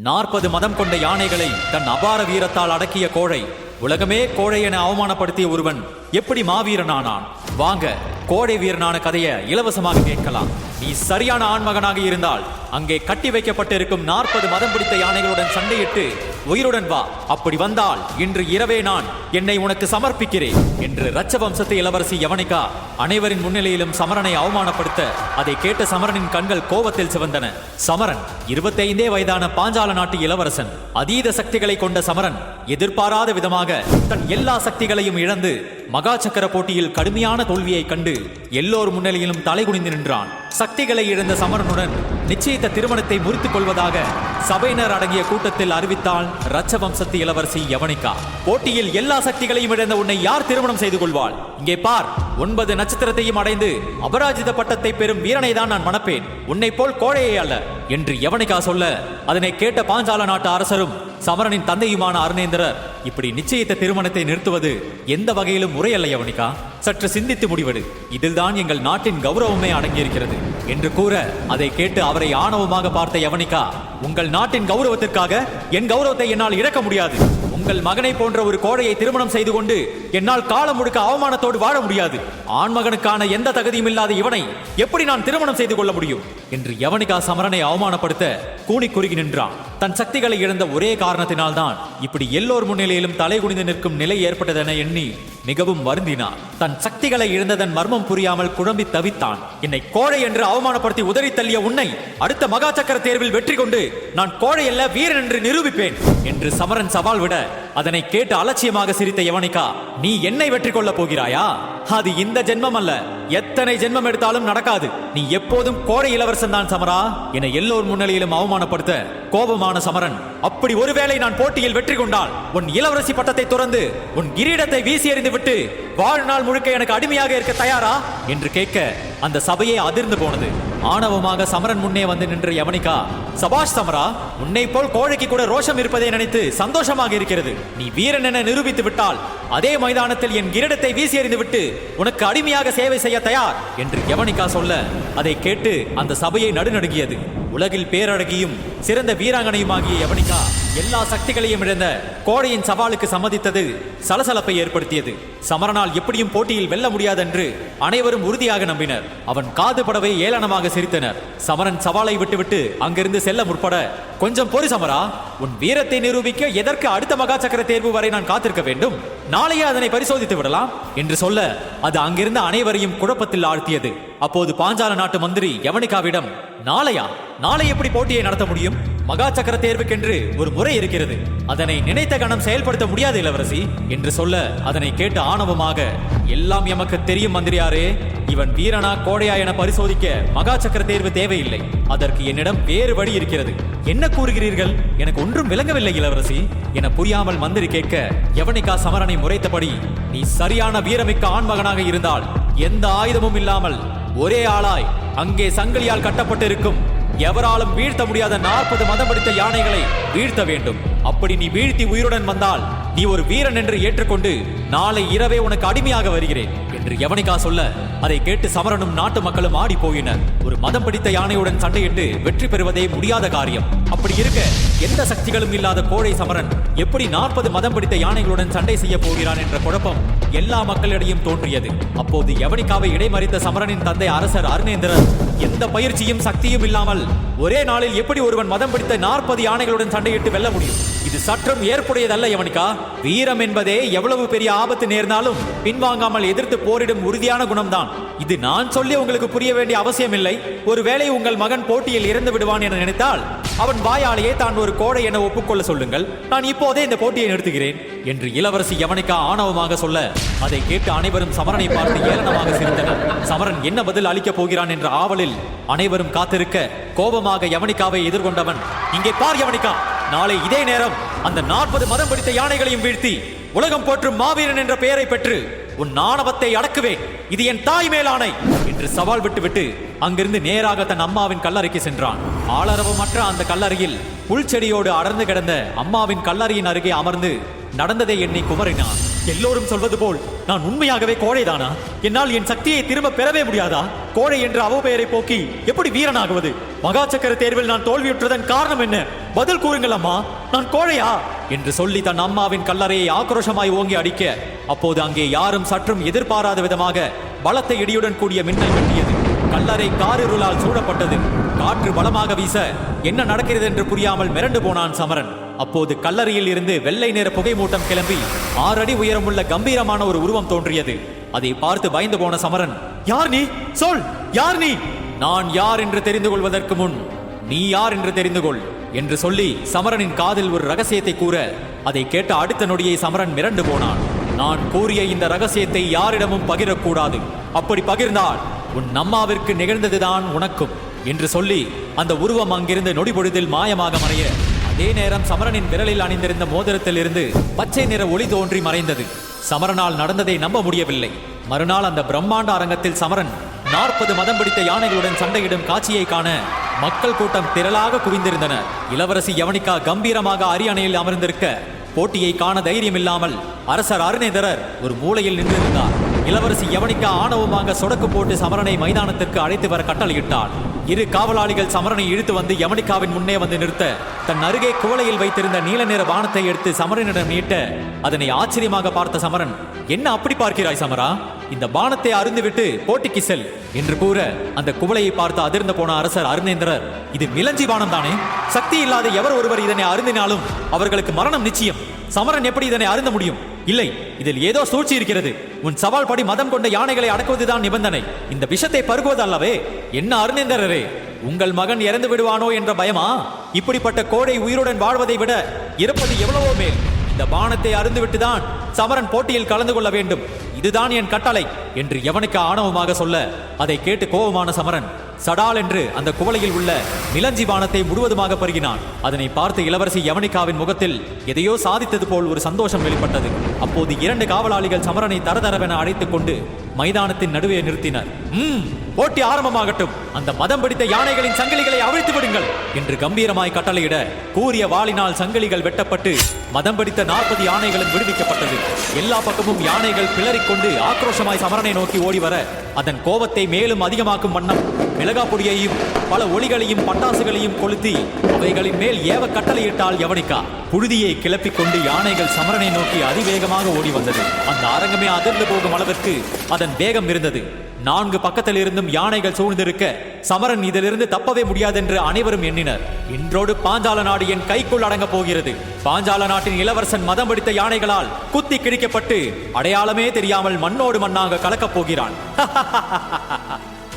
40 மதம் கொண்ட யானைகளை தன் அபார வீரத்தால் அடக்கிய கோழை, உலகமே கோழை என அவமானப்படுத்திய ஒருவன் எப்படி மாவீரனானான்? வாங்க, கோழை வீரனான கதையை இலவசமாக கேட்கலாம். நீ சரியான ஆண்மகனாக இருந்தால் அங்கே கட்டி வைக்கப்பட்டிருக்கும் 40 மதம் பிடித்த யானைகளுடன் சண்டையிட்டு உயிருடன் வா. அப்படி வந்தால் இன்று இரவே நான் என்னை உனக்கு சமர்ப்பிக்கிறேன் என்று ரட்ச வம்சத்து இளவரசி யவனிகா அனைவரின் முன்னிலையிலும் சமரனை அவமானப்படுத்த அதை கேட்ட சமரனின் கண்கள் கோபத்தில் சிவந்தன. சமரன் 25 வயதான பாஞ்சால நாட்டு இளவரசன். அதீத சக்திகளை கொண்ட சமரன் எதிர்பாராத விதமாக தன் எல்லா சக்திகளையும் இழந்து மகா சக்கர போட்டியில் கடுமையான தோல்வியை கண்டு எல்லோர் முன்னிலையிலும் தலைகுனிந்து நின்றான். சக்திகளை இழந்த சமரனுடன் நிச்சயித்த திருமணத்தை முறித்துக் கொள்வதாக சபையினர் அடங்கிய கூட்டத்தில் அறிவித்தாள் ரட்ச வம்சத்து இளவரசி யவனிகா. போட்டியில் எல்லா சக்திகளையும் இழந்த உன்னை யார் திருமணம் செய்து கொள்வாள்? இங்கே பார், 9 நட்சத்திரத்தையும் அடைந்து அபராஜித பட்டத்தை பெறும் வீரனை தான் நான் மணப்பேன், உன்னை போல் கோழையே அல்ல என்று யவனிகா சொல்ல அதனை கேட்ட பாஞ்சால நாட்டு அரசரும் சமரனின் தந்தையுமான அருணேந்திரர், இப்படி நிச்சயித்த திருமணத்தை நிறுத்துவது எந்த வகையிலும் முறையல்ல யவனிகா, சற்று சிந்தித்து முடிவெடு, இதில்தான் எங்கள் நாட்டின் கௌரவமே அடங்கியிருக்கிறது என்று கூற அதை கேட்டு அவரை ஆணவமாக பார்த்த யவனிகா, உங்கள் நாட்டின் கௌரவத்திற்காக என் கௌரவத்தை என்னால் இழக்க முடியாது. உங்கள் மகனை போன்ற ஒரு கோழையை திருமணம் செய்து கொண்டு என்னால் காலம் முழுக்க அவமானத்தோடு வாழ முடியாது. ஆண்மகனுக்கான எந்த தகுதியும் இல்லாத இவனை எப்படி நான் திருமணம் செய்து கொள்ள முடியும் என்று யவனிகா சமரனை அவமானப்படுத்த கூனி குறுகி நின்றான். தன் சக்திகளை இழந்த ஒரே காரணத்தினால்தான் இப்படி எல்லோர் முன்னிலையிலும் தலை குனிந்து நிற்கும் நிலை ஏற்பட்டதென எண்ணி மிகவும் வருந்தினான். தன் சக்திகளை இழந்ததன் மர்மம் புரியாமல் குழம்பி தவித்தான். என்னை கோழை என்று அவமானப்படுத்தி உதறி தள்ளிய உன்னை அடுத்த மகா சக்கர தேர்வில் வெற்றி கொண்டு நான் கோழை அல்ல வீரன் என்று நிரூபிப்பேன் என்று சமரன் சவால் விட அதனை கேட்டு அலட்சியமாக சிரித்த யவனிகா, நீ என்னை வெற்றி கொள்ளப் போகிறாயா? அது இந்த ஜென்மம் அல்ல, எத்தனை ஜென்மம் எடுத்தாலும் நடக்காது. நீ எப்போதும் கோழை இளவரசன் தான் சமரா என எல்லோர் முன்னிலையிலும் அவமானப்படுத்த கோபமான சமரன், அப்படி ஒருவேளை நான் போட்டியில் வெற்றி கொண்டால் உன் இளவரசி பட்டத்தை துறந்து உன் கிரீடத்தை வீசி எறிந்து விட்டு வாழ்நாள் முழுக்க எனக்கு அடிமையாக இருக்க தயாரா என்று கேட்க அந்த சபையே அதிர்ந்து போனது. ஆணவமாக சமரன் முன்னே வந்து நின்ற யவனிகா, சபாஷ் சமரா, உன்னை போல் கோழைக்கு கூட ரோஷம் இருப்பதை நினைத்து சந்தோஷமாக இருக்கிறது. நீ வீரன் என நிரூபித்து விட்டால் அதே மைதானத்தில் என் கிரீடத்தை வீசி எறிந்து விட்டு உனக்கு அடிமையாக சேவை செய்ய தயார் என்று யவனிகா சொல்ல அதை கேட்டு அந்த சபையை நடுநடுங்கியது. உலகில் பேரழகியும் சிறந்த வீராங்கனையுமாகிய யவனிகா எல்லா சக்திகளையும் இழந்த கோழையின் சவாலுக்கு சம்மதித்தது சலசலப்பை ஏற்படுத்தியது. சமரனால் எப்படியும் போட்டியில் வெல்ல முடியாதென்று அனைவரும் உறுதியாக நம்பினர். அவன் காது படவை ஏளனமாக சிரித்தனர். சமரன் சவாலை விட்டுவிட்டு அங்கிருந்து செல்ல முற்பட, கொஞ்சம் பொறு சமரா, உன் வீரத்தை நிரூபிக்க எதற்கு அடுத்த மகா சக்கர தேர்வு வரை நான் காத்திருக்க வேண்டும்? நாளையே அதனை பரிசோதித்து விடலாம் என்று சொல்ல அது அங்கிருந்த அனைவரையும் குழப்பத்தில் ஆழ்த்தியது. அப்போது பாஞ்சால நாட்டு மந்திரி யவனிகாவிடம், நாளையா? நாளை எப்படி போட்டியை நடத்த முடியும்? மகா சக்கர தேர்வுக்கென்று ஒரு முறை இருக்கிறது, அதனை நினைத்த கணம் செயல்படுத்த முடியாது இளவரசி என்று சொல்ல அதனை கேட்டு ஆணவமாக, எல்லாம் எமக்கு தெரியும் மந்திரியாரே, இவன் வீரனா கோடையா என பரிசோதிக்க மகா சக்கர தேர்வு தேவையில்லை, அதற்கு என்னிடம் வேறு வழி இருக்கிறது. என்ன கூறுகிறீர்கள்? எனக்கு ஒன்றும் விளங்கவில்லை இளவரசி என புரியாமல் மந்திரி கேட்க யவனிகா சமரனை முறைத்தபடி, நீ சரியான வீரமிக்க ஆண்மகனாக இருந்தால் எந்த ஆயுதமும் இல்லாமல் ஒரே ஆளாய் அங்கே சங்கிலியால் கட்டப்பட்டிருக்கும் எவராலும் வீழ்த்த முடியாத 40 மதம் பிடித்த யானைகளை வீழ்த்த வேண்டும். அப்படி நீ வீழ்த்தி உயிருடன் வந்தால் நீ ஒரு வீரன் என்று ஏற்றுக்கொண்டு நாளை இரவே உனக்கு அடிமையாக வருகிறேன் என்று யவனிகா சொல்ல அதை கேட்டு சமரனும் நாட்டு மக்களும் ஆடி போயினர். ஒரு மதம் பிடித்த யானையுடன் சண்டையிட்டு வெற்றி பெறுவதே முடியாத காரியம். அப்படி இருக்க எந்த சக்திகளும் இல்லாத கோழை சமரன் எப்படி 40 மதம் பிடித்த யானைகளுடன் சண்டை செய்ய போகிறான் என்ற குழப்பம் எல்லா மக்களிடையும் தோன்றியது. அப்போது யவனிகாவை இடைமறித்த சமரனின் தந்தை அரசர் அருணேந்திரர், எந்த பயிற்சியும் சக்தியும் இல்லாமல் ஒரே நாளில் எப்படி ஒருவன் மதம் பிடித்த 40 யானைகளுடன் சண்டையிட்டு வெல்ல முடியும்? இது சற்றும் ஏற்புடையதல்ல யவனிகா. வீரம் என்பதே எவ்வளவு பெரிய ஆபத்து நேர்ந்தாலும் பின்வாங்காமல் எதிர்த்து போரிடும் உறுதியான குணம்தான். இது நான் சொல்லி உங்களுக்கு புரிய வேண்டிய அவசியம் இல்லை. ஒருவேளை உங்கள் மகன் போட்டியில் இறந்து விடுவான் என நினைத்தால் அவன் வாயாலேயே தான் ஒரு கோழை என ஒப்புக்கொள்ள சொல்லுங்கள். நான் இப்போதே இந்த போட்டியை நிறுத்துகிறேன் என்று இளவரசி யவனிகா ஆணவமாக சொல்ல அதை கேட்டு அனைவரும் சமரனை பார்த்து ஏளனமாக சிரித்தனர். சமரன் என்ன பதில் அளிக்கப் போகிறான் என்ற ஆவலில் அனைவரும் காத்திருக்க கோபமாக யவனிகாவை எதிர்கொண்டவன், இங்கே பார் யவனிகா, நாளை இதே நேரம் அந்த 40 மதம் பிடித்த யானைகளையும் வீழ்த்தி உலகம் போற்றும் மாவீரன் என்ற பெயரை பெற்று உன் ஆணவத்தை அடக்குவேன், இது என் தாய் மேலானை என்று சவால் விட்டுவிட்டு அங்கிருந்து நேராக தன் அம்மாவின் கல்லறைக்கு சென்றான். ஆளரவமற்ற அந்த கல்லறையில் புல்செடியோடு அடர்ந்து கிடந்த அம்மாவின் கல்லறையின் அருகே அமர்ந்து நடந்ததை எண்ணி குமரினான். எல்லோரும் சொல்வது போல் நான் உண்மையாகவே கோழைதானா? என்னால் என் சக்தியை திரும்ப பெறவே முடியாதா? கோழை என்ற அவப்பெயரை போக்கி எப்படி வீரனாகுவது? மகாசக்கர தேர்வில் நான் தோல்வியுற்றதன் காரணம் என்ன? பதில் கூறுங்கள் அம்மா, நான் கோழையா என்று சொல்லி தன் அம்மாவின் கல்லறையை ஆக்ரோஷமாய் ஓங்கி அடிக்க, அப்போது அங்கே யாரும் சற்றும் எதிர்பாராத விதமாக பலத்த இடியுடன் கூடிய மின்னல் வெட்டியது. கல்லறை காரிருளால் சூழப்பட்டது. காற்று பலமாக வீச என்ன நடக்கிறது என்று புரியாமல் மிரண்டு போனான் சமரன். அப்போது கல்லறையில் இருந்து வெள்ளை நிற புகை மூட்டம் கிளம்பி 6 அடி உயரமுள்ள கம்பீரமான ஒரு உருவம் தோன்றியது. அதை பார்த்து பயந்து போன சமரன், யார் நீ? சொல், யார் நீ? நான் யார் என்று தெரிந்து கொள்வதற்கு முன் நீ யார் என்று தெரிந்து கொள் என்று சொல்லி சமரனின் காதில் ஒரு ரகசியத்தை கூற, அதை கேட்ட அடுத்த நொடியை சமரன் மிரண்டு போனான். நான் கூறிய இந்த ரகசியத்தை யாரிடமும் பகிரக்கூடாது. அப்படி பகிர்ந்தால் உன் அம்மாவிற்கு நிகழ்ந்ததுதான் உனக்கும் என்று சொல்லி அந்த உருவம் அங்கிருந்து நொடிபொழுதில் மாயமாக மறைய, அதே நேரம் சமரனின் விரலில் அணிந்திருந்த மோதிரத்தில் இருந்து பச்சை நிற ஒளி தோன்றி மறைந்தது. சமரனால் நடந்ததை நம்ப முடியவில்லை. மறுநாள் அந்த பிரம்மாண்ட அரங்கத்தில் சமரன் 40 மதம் பிடித்த யானைகளுடன் சண்டையிடும் காட்சியை காண மக்கள் கூட்டம் திரளாக குவிந்திருந்தனர். இளவரசி யவனிகா கம்பீரமாக அரியணையில் அமர்ந்திருக்க, போட்டியை காண தைரியம் இல்லாமல் அரசர் அருணேதரர் ஒரு மூலையில் நின்றிருந்தார். இளவரசி யவனிகா ஆணவமாக சொடக்கு போட்டு சமரனை மைதானத்திற்கு அழைத்து வர கட்டளையிட்டார். 2 காவலாளிகள் சமரனை இழுத்து வந்து யவனிகாவின் முன்னே வந்து நிறுத்த, தன் அருகே குவளையில் வைத்திருந்த நீல நிற பானத்தை எடுத்து சமரனிடம் நீட்ட, அதனை ஆச்சரியமாக பார்த்த சமரன், என்ன அப்படி பார்க்கிறாய் சமரா? இந்த பானத்தை அருந்துவிட்டு போட்டிக்கு செல் என்று கூற, அந்த குவளையை பார்த்து அதிர்ந்து போன அரசர் அருணேந்திரர், இது மிலஞ்சி பானம் தானே? சக்தி இல்லாத எவர் ஒருவர் இதனை அருந்தினாலும் அவர்களுக்கு மரணம் நிச்சயம். சமரன் எப்படி இதனை அருந்த முடியும்? இல்லை, இதில் ஏதோ சூழ்ச்சி இருக்கிறது. உன் சவால் படி மதம் கொண்ட யானைகளை அடக்குவதுதான் நிபந்தனை. இந்த விஷத்தை பருகுவது அல்லவே. என்ன அருணேந்திரரே, உங்கள் மகன் இறந்து விடுவானோ என்ற பயமா? இப்படிப்பட்ட கோடை உயிருடன் வாழ்வதை விட இருப்பது எவ்வளவோ மேல். இந்த பானத்தை அருந்துவிட்டுதான் சமரன் போட்டியில் கலந்து கொள்ள வேண்டும். இதுதான் என் கட்டளை என்று யவனிகா ஆணவமாக சொல்ல, அதை கேட்டு கோபமான சமரன் சடால் என்று அந்த குவளையில் உள்ள மிலஞ்சி பானத்தை முழுவதுமாக பருகினான். அதனை பார்த்து இளவரசி யவனிகாவின் முகத்தில் எதையோ சாதித்தது போல் ஒரு சந்தோஷம் வெளிப்பட்டது. அப்போது 2 காவலாளிகள் சமரனை தரதரவென அழைத்துக் கொண்டு மைதானத்தின் நடுவே நிறுத்தினர். போட்டி ஆரம்பமாகட்டும். அந்த மதம் பிடித்த யானைகளின் சங்கிலிகளை அவிழ்த்து விடுங்கள் என்று கம்பீரமாய் கட்டளையிட, கூறிய வாளினால் சங்கிலிகள் வெட்டப்பட்டு மதம் பிடித்த 40 யானைகளும் விடுவிக்கப்பட்டது. எல்லா பக்கமும் யானைகள் பிளறிக்கொண்டு ஆக்ரோஷமாய் சமரனை நோக்கி ஓடி வர, அதன் கோபத்தை மேலும் அதிகமாக்கும் வண்ணம் மிளகா பொடியையும் பல ஒளிகளையும் பட்டாசுகளையும் கொளுத்தி அவைகளின் மேல் ஏவ கட்டளையிட்டாள் யவனிகா. புழுதியை கிளப்பிக் கொண்டு யானைகள் சமரனை நோக்கி அதிவேகமாக ஓடி வந்தது. அந்த அரங்கமே அதிர்ந்து போகும் அளவிற்கு அதன் வேகம் இருந்தது. 4 பக்கத்தில் இருந்தும் யானைகள் சூழ்ந்திருக்க, சமரன் இதிலிருந்து தப்பவே முடியாதென்று அனைவரும் எண்ணினர். இன்றோடு பாஞ்சால நாடு என் கைக்குள் அடங்கப் போகிறது. பாஞ்சால நாட்டின் இளவரசன் மதம் பிடித்த யானைகளால் குத்தி கிழிக்கப்பட்டு அடையாளமே தெரியாமல் மண்ணோடு மண்ணாக கலக்கப் போகிறான்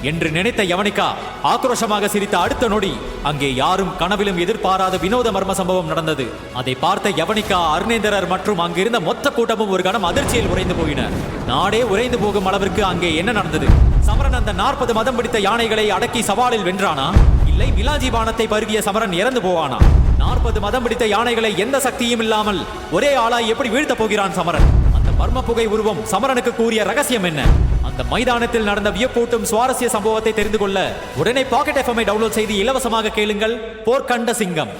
என்று நினைத்த யவனிகா ஆக்ரோஷமாக சிரித்த அடுத்த நொடி அங்கே யாரும் கனவிலும் எதிர்பாராத வினோத மர்ம சம்பவம் நடந்தது. அதை பார்த்த யவனிகா, அருணேந்திரர் மற்றும் அங்கிருந்த மொத்த கூட்டமும் ஒரு கணம் அதிர்ச்சியில் உறைந்து போயினர். நாடே உறைந்து போகும் அளவிற்கு அங்கே என்ன நடந்தது? சமரன் அந்த 40 மதம் பிடித்த யானைகளை அடக்கி சவாலில் வென்றானா? இல்லை, மிலாஞ்சி பானத்தை பருகிய சமரன் இறந்து போவானா? 40 மதம் பிடித்த யானைகளை எந்த சக்தியும் இல்லாமல் ஒரே ஆளாய் எப்படி வீழ்த்த போகிறான் சமரன்? அந்த மர்ம புகை உருவம் சமரனுக்கு கூறிய ரகசியம் என்ன? அந்த மைதானத்தில் நடந்த வியப்பூட்டும் சுவாரஸ்ய சம்பவத்தை தெரிந்து கொள்ள உடனே பாக்கெட் FM டவுன்லோட் செய்து இலவசமாக கேளுங்கள். போர்க்கண்ட சிங்கம்.